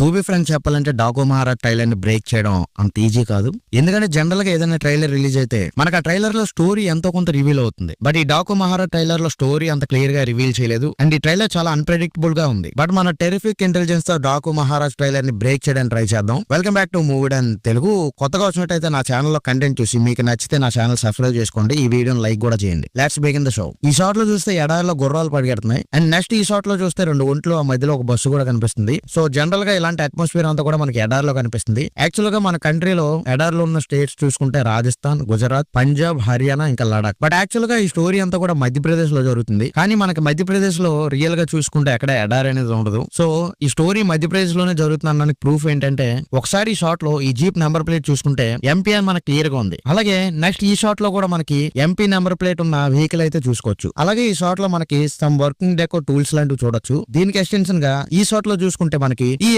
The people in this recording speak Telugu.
టూ బి ఫ్రెండ్స్ చెప్పాలంటే డాకు మహారాజ్ ట్రైలర్ ని బ్రేక్ చేయడం అంత ఈజీ కాదు. ఎందుకంటే జనరల్ గా ఏదైనా ట్రైలర్ రిలీజ్ అయితే మనకు ఆ ట్రైలర్ లో స్టోరీ ఎంతో కొంత రివీల్ అవుతుంది. బట్ ఈ డాకు మహారాజ్ ట్రైలర్ లో స్టోరీ అంత క్లియర్ గా రివీల్ చేయలేదు. అండ్ ఈ ట్రైలర్ చాలా అన్ప్రెడిక్టబుల్ గా ఉంది. బట్ మన టెరిఫిక్ ఇంటెలిజెన్స్ తో డాకు మహారాజ్ ట్రైలర్ ని బ్రేక్ చేయడానికి ట్రై చేద్దాం. Welcome back to movie and Telugu. కొత్తగా వచ్చినట్టయితే నా ఛానల్ లో కంటెంట్ చూసి మీకు నచ్చితే నా ఛానల్ సబ్స్క్రైబ్ చేసుకోండి. ఈ వీడియోని లైక్ కూడా చేయండి. Let's begin the show. ఈ షాట్ లో చూస్తే ఎడారిలో గుర్రాలు పరిగెడుతున్నాయి. అండ్ నెక్స్ట్ ఈ షాట్ లో చూస్తే రెండు ఒంట్లు ఆ మధ్యలో ఒక బస్సు కూడా కనిపిస్తుంది. సో జనరల్ గా ఇలాంటి అట్మాస్ఫియర్ అంతా కూడా మనకి ఎడారిలో కనిపిస్తుంది. యాక్చువల్ గా మన కంట్రీలో ఎడారిలో ఉన్న స్టేట్స్ చూసుకుంటే రాజస్థాన్, గుజరాత్, పంజాబ్, హర్యానా, ఇంకా లడాక్. బట్ యాక్చువల్ గా ఈ స్టోరీ అంతా కూడా మధ్యప్రదేశ్ లో జరుగుతుంది. కానీ మనకి మధ్యప్రదేశ్ లో రియల్ గా చూసుకుంటే ఎక్కడ ఎడారి అనేది ఉండదు. సో ఈ స్టోరీ మధ్యప్రదేశ్ లోనే జరుగుతుందనడానికి ప్రూఫ్ ఏంటంటే ఒకసారి ఈ షాట్ లో ఈ జీప్ నెంబర్ ప్లేట్ చూసుకుంటే ఎంపీ అని మనకి క్లియర్ గా ఉంది. అలాగే నెక్స్ట్ ఈ షాట్ లో కూడా మనకి ఎంపీ నెంబర్ ప్లేట్ ఉన్న వెహికల్ అయితే చూసుకోవచ్చు. అలాగే ఈ షాట్ లో మనకి సమ్ వర్కింగ్ డెకో టూల్స్ లాంటివి చూడొచ్చు. దీనికి ఎక్స్టెన్షన్ గా ఈ షాట్ లో చూసుకుంటే మనకి ఈ